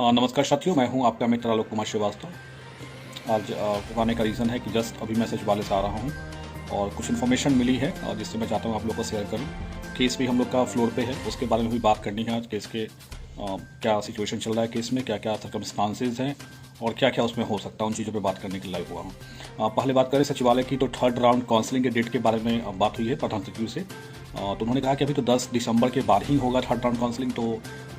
नमस्कार साथियों, मैं हूं आपका मित्र आलोक कुमार श्रीवास्तव। आज आने का रीज़न है कि जस्ट अभी मैसेज वाले से आ रहा हूं और कुछ इन्फॉर्मेशन मिली है और जिससे मैं चाहता हूं आप लोगों को शेयर करूं। केस भी हम लोग का फ्लोर पे है, उसके बारे में भी बात करनी है। आज केस के क्या सिचुएशन चल रहा है, केस में क्या क्या सर्कमस्टांसेज हैं और क्या क्या उसमें हो सकता है, उन चीज़ों पर बात करने के लिए लाइव हुआ हूँ। पहले बात करें सचिवालय की, तो थर्ड राउंड काउंसलिंग के डेट के बारे में बात हुई है प्रधान सचिव से। तो उन्होंने कहा कि अभी तो 10 दिसंबर के बाद ही होगा थर्ड राउंड काउंसलिंग।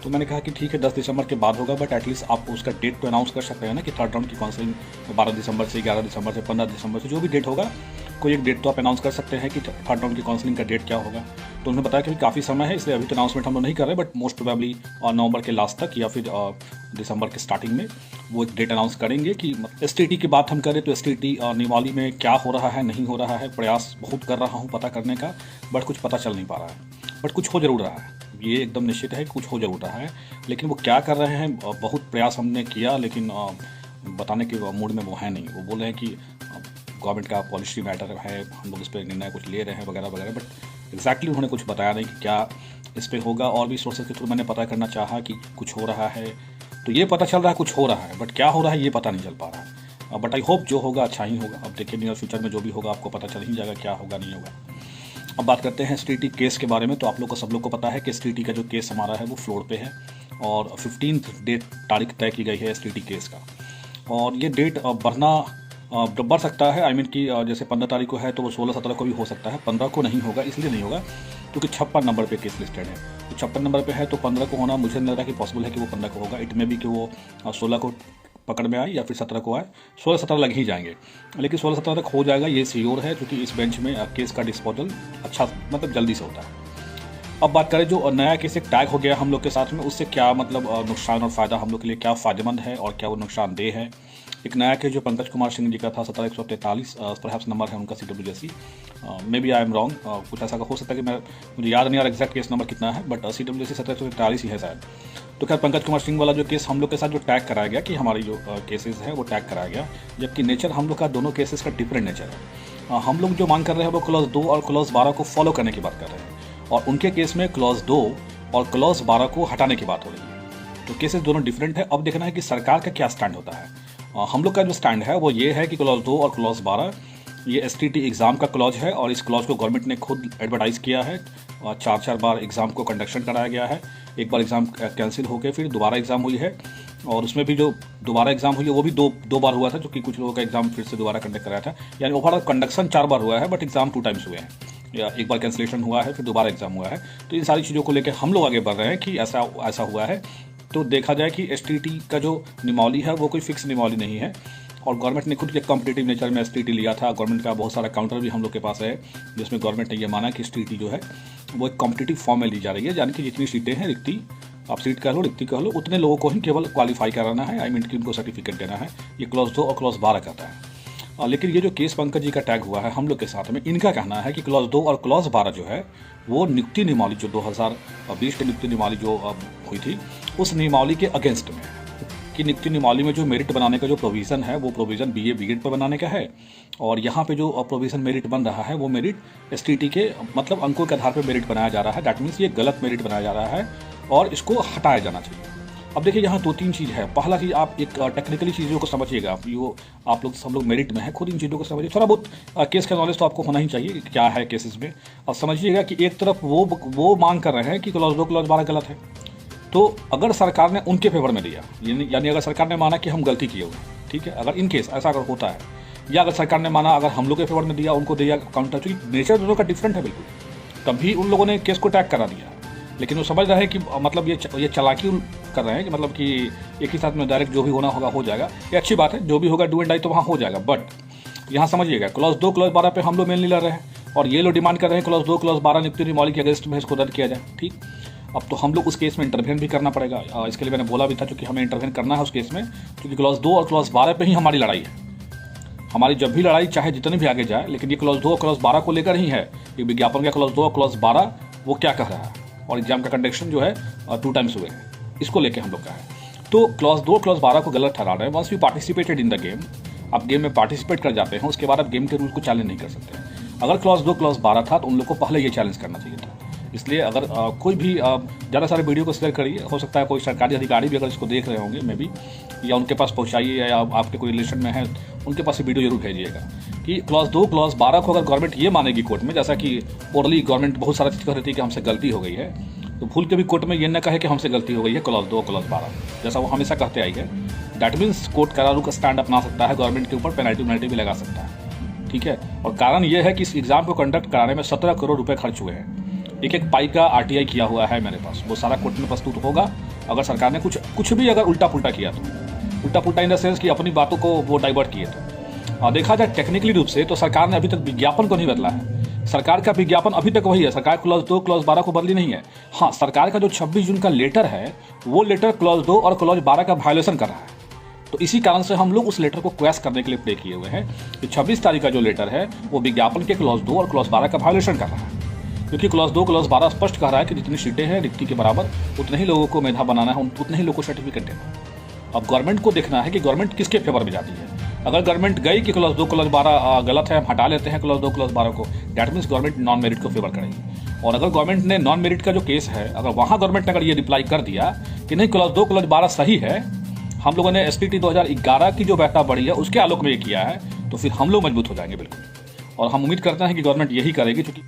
तो मैंने कहा कि ठीक है 10 दिसंबर के बाद होगा, बट एटलीस्ट आप उसका डेट तो अनाउंस कर सकते हैं ना कि थर्ड राउंड की काउंसलिंग 12 दिसंबर से, 11 दिसंबर से, 15 दिसंबर से, जो भी डेट होगा कोई एक डेट तो आप अनाउंस कर सकते हैं कि थर्ड राउंड की काउंसलिंग का डेट क्या होगा। तो उन्होंने बताया कि काफ़ी समय है, इसलिए अभी तो अनाउंसमेंट हम लोग नहीं कर रहे, बट मोस्ट प्रोबेबली नवंबर के लास्ट तक या फिर दिसंबर के स्टार्टिंग में वो एक डेट अनाउंस करेंगे। कि STT की बात हम करें तो STT निवाली में क्या हो रहा है, नहीं हो रहा है, प्रयास बहुत कर रहा हूँ पता करने का, बट कुछ पता चल नहीं पा रहा है। बट कुछ हो जरूर रहा है, ये एकदम निश्चित है कि कुछ हो जरूर रहा है, लेकिन वो क्या कर रहे हैं बहुत प्रयास हमने किया, लेकिन बताने के मूड में वो है नहीं। वो बोल रहे हैं कि गवर्नमेंट का पॉलिसी मैटर है, हम लोग इस पर निर्णय कुछ ले रहे हैं वगैरह वगैरह, बट एग्जैक्टली उन्होंने कुछ बताया नहीं कि क्या इस पर होगा। और भी सोर्सेज के थ्रू मैंने पता करना चाहा कि कुछ हो रहा है, तो ये पता चल रहा है कुछ हो रहा है, बट क्या हो रहा है ये पता नहीं चल पा रहा है। बट आई होप जो होगा अच्छा ही होगा। अब देखिए नियर फ्यूचर में जो भी होगा आपको पता चल ही जाएगा क्या होगा नहीं होगा। अब बात करते हैं STT केस के बारे में। तो आप लोग को सब लोग को पता है कि STT का जो केस हमारा है वो फ्लोर पे है और 15 तारीख तय की गई है STT केस का। और ये डेट बढ़ सकता है। कि जैसे 15 तारीख को है तो वो 16-17 को भी हो सकता है। 15 को नहीं होगा, इसलिए नहीं होगा क्योंकि 56 नंबर पे केस लिस्टेड है। तो 56 नंबर पे है तो 15 को होना मुझे नहीं लग रहा कि पॉसिबल है कि वो 15 को होगा। इट में भी कि वो 16 को पकड़ में आए या फिर 17 को आए, 16-17 लग ही जाएंगे, लेकिन 16-17 तक हो जाएगा ये श्योर है, क्योंकि इस बेंच में केस का डिस्पोजल अच्छा जल्दी से होता है। अब बात करें जो नया केस एक टैग हो गया हम लोग के साथ में, उससे क्या नुकसान और फ़ायदा हम लोग के लिए क्या फ़ायदेमंद है और क्या वो नुकसानदेह है। एक नया केस जो पंकज कुमार सिंह जी का था 17,143 परहैप्स नंबर है उनका CWSE, may be I am wrong, कुछ ऐसा हो सकता है कि मुझे याद नहीं आ रहा एग्जैक्ट केस नंबर कितना है, बट CWSE 1743 ही है शायद। तो खैर पंकज कुमार सिंह वाला जो केस हम लोग के साथ जो टैग कराया गया कि हमारी जो केसेस है वो टैग कराया गया, जबकि नेचर हम लोग का दोनों केसेस का डिफरेंट नेचर है। हम लोग जो मांग कर रहे हैं वो क्लॉज 2 और क्लॉज 12 को फॉलो करने की बात कर रहे हैं, और उनके केस में क्लॉज 2 और क्लॉज 12 को हटाने की बात हो रही है। तो केसेस दोनों डिफरेंट है। अब देखना है कि सरकार का क्या स्टैंड होता है। हम लोग का जो स्टैंड है वो ये है कि क्लॉज 2 और क्लॉज 12 ये STT एग्ज़ाम का क्लॉज है, और इस क्लॉज को गवर्नमेंट ने खुद एडवर्टाइज़ किया है। 4 बार एग्ज़ाम को कंडक्शन कराया गया है। एक बार एग्ज़ाम कैंसिल होकर फिर दोबारा एग्ज़ाम हुई है, और उसमें भी जो दोबारा एग्ज़ाम हुई है वो भी दो बार हुआ था, जो कि कुछ लोगों का एग्ज़ाम फिर से दोबारा कंडक्ट कराया था। यानी ओवरऑल कंडक्शन 4 बार हुआ है, बट एग्ज़ाम 2 टाइम्स हुए हैं, या एक बार कैंसिलेशन हुआ है फिर दोबारा एग्ज़ाम हुआ है। तो इन सारी चीज़ों को लेकर हम लोग आगे बढ़ रहे हैं कि ऐसा हुआ है। तो देखा जाए कि STT का जो निमौली है वो कोई फिक्स निमौली नहीं है, और गवर्नमेंट ने खुद के कॉम्पिटिटिव नेचर में STT लिया था। गवर्नमेंट का बहुत सारा काउंटर भी हम लोग के पास है, जिसमें गवर्नमेंट ने ये माना कि STT जो है वो एक कॉम्पिटिटिव फॉर्म में ली जा रही है, यानी कि जितनी सीटें हैं रिक्ति, आप सीट कह लो रिक्ति कह लो, उतने लोगों को ही केवल क्वालिफाई कराना है, कि उनको सर्टिफिकेट देना है। ये क्लॉज 2 और क्लॉज 12 कहता है। लेकिन ये जो केस पंकज जी का टैग हुआ है हम लोग के साथ में, इनका कहना है कि क्लॉज 2 और क्लॉज 12 जो है वो नियुक्ति नियमावली जो 2020 की नियुक्ति नियमावली जो हुई थी उस नियमावली के अगेंस्ट में है। कि नियुक्ति नियमावली में जो मेरिट बनाने का जो प्रोविज़न है वो प्रोविज़न BA BEd पर बनाने का है, और यहाँ पे जो प्रोविज़न मेरिट बन रहा है वो मेरिट STT के अंकों के आधार पर मेरिट बनाया जा रहा है। दैट मीन्स ये गलत मेरिट बनाया जा रहा है और इसको हटाया जाना चाहिए। अब देखिए यहाँ 2-3 चीज़ है। पहला चीज़, आप एक टेक्निकली चीज़ों को समझिएगा। आप लोग सब लोग मेरिट में है, खुद इन चीज़ों को समझिए। थोड़ा बहुत केस का नॉलेज तो आपको होना ही चाहिए कि क्या है केसेस में। अब समझिएगा कि एक तरफ वो मांग कर रहे हैं कि क्लॉज 2 क्लॉज 12 गलत है, तो अगर सरकार ने उनके फेवर में दिया, यानी अगर सरकार ने माना कि हम गलती किए हुए, ठीक है, अगर इन केस ऐसा अगर होता है, या अगर सरकार ने माना अगर हम लोग के फेवर में दिया, उनको दिया काउंटर, क्योंकि नेचर दोनों का डिफरेंट है बिल्कुल, तभी उन लोगों ने केस को टैग करा दिया। लेकिन वो समझ रहे हैं कि ये चालाकी कर रहे हैं कि एक ही साथ में डायरेक्ट जो भी होना होगा हो जाएगा। ये अच्छी बात है, जो भी होगा डू एंड डाई तो वहाँ हो जाएगा। बट यहाँ समझिएगा क्लॉज 2 क्लॉज 12 पे हम लोग मेनली लड़ रहे हैं, और ये लोग डिमांड कर रहे हैं क्लॉज 2 क्लॉज 12 नियुक्ति नियमावली के अगेंस्ट में इसको रद्द किया जाए। ठीक, अब तो हम लोग उस केस में इंटरवेन भी करना पड़ेगा। इसके लिए मैंने बोला भी था, क्योंकि हमें इंटरवेन करना है उस केस में, क्योंकि क्लॉज 2 और क्लॉज 12 पे ही हमारी लड़ाई है। हमारी जब भी लड़ाई चाहे जितनी भी आगे जाए, लेकिन ये क्लॉज 2 और क्लॉज 12 को लेकर ही है। ये विज्ञापन का क्लॉज 2 और क्लॉज 12 वो क्या कह रहा है, और एग्जाम का कंडक्शन जो है 2 टाइम्स हुए हैं, इसको लेके हम लोग का है। तो क्लॉज 2 क्लॉज 12 को गलत ठहरा रहे हैं। Once we participated in the game, आप गेम में पार्टिसिपेट कर जाते हैं, उसके बाद आप गेम के रूल को चैलेंज नहीं कर सकते। अगर क्लॉज 2 क्लॉज 12 था तो उन लोग को पहले ये चैलेंज करना चाहिए था। इसलिए अगर कोई भी ज़्यादा सारे वीडियो को शेयर करिए, हो सकता है कोई सरकारी अधिकारी भी अगर इसको देख रहे होंगे मे बी, या उनके पास पहुँचाइए, या आपके कोई रिलेशन में है उनके पास ये वीडियो जरूर भेजिएगा कि क्लॉज 2 क्लॉज 12 को अगर गवर्नमेंट ये मानेगी कोर्ट में, जैसा कि ओरली गवर्नमेंट बहुत सारा चीज़ कह रही थी कि हमसे गलती हो गई है, तो भूल के भी कोर्ट में ये न कहे कि हमसे गलती हो गई है क्लॉज 2 क्लॉज 12, जैसा वो हमेशा कहते आई है। दैट मीन्स कोर्ट करारू का स्टैंड अपना सकता है, गवर्नमेंट के ऊपर पेनल्टी भी लगा सकता है, ठीक है। और कारण ये है कि इस एग्ज़ाम को कंडक्ट कराने में 17 करोड़ रुपए खर्च हुए हैं। एक पाई का RTI किया हुआ है मेरे पास, वो सारा कोर्ट में प्रस्तुत होगा। अगर सरकार ने कुछ भी अगर उल्टा पुल्टा किया तो, उल्टा पुल्टा इन द सेंस कि अपनी बातों को वो डाइवर्ट किए तो, और देखा जाए टेक्निकली रूप से तो सरकार ने अभी तक विज्ञापन को नहीं बदला है। सरकार का विज्ञापन अभी तक वही है, सरकार क्लॉज 2 क्लॉज 12 को बदली नहीं है। हाँ, सरकार का जो 26 जून का लेटर है वो लेटर क्लॉज 2 और क्लॉज 12 का वायोलेशन कर रहा है। तो इसी कारण से हम लोग उस लेटर को क्वेश करने के लिए प्ले किए हुए हैं कि 26 तारीख का जो लेटर है वो विज्ञापन के क्लॉज 2 और क्लॉज 12 का वायोलेशन कर रहा है, क्योंकि क्लॉज 2 क्लॉज 12 स्पष्ट कह रहा है कि जितनी सीटें हैं रिक्ति के बराबर उतने ही लोगों को मेधा बनाना है, उतने ही लोगों को सर्टिफिकेट देना। अब गवर्नमेंट को देखना है कि गवर्नमेंट किसके फेवर में जाती है। अगर गवर्नमेंट गई कि क्लॉज 2 क्लॉज 12 गलत है, हम हटा लेते हैं क्लॉज 2 क्लॉज 12 को, that means government non merit को फेवर करेगी। और अगर गवर्नमेंट ने नॉन मेरिट का जो केस है, अगर वहाँ गवर्नमेंट ने अगर ये रिप्लाई कर दिया कि नहीं क्लॉज 2 क्लॉज 12 सही है, हम लोगों ने SPT 2011 की जो बैठा बढ़ी है उसके आलोक में ये किया है, तो फिर हम लोग मजबूत हो जाएंगे बिल्कुल। और हम उम्मीद करते हैं कि गवर्नमेंट यही करेगी, क्योंकि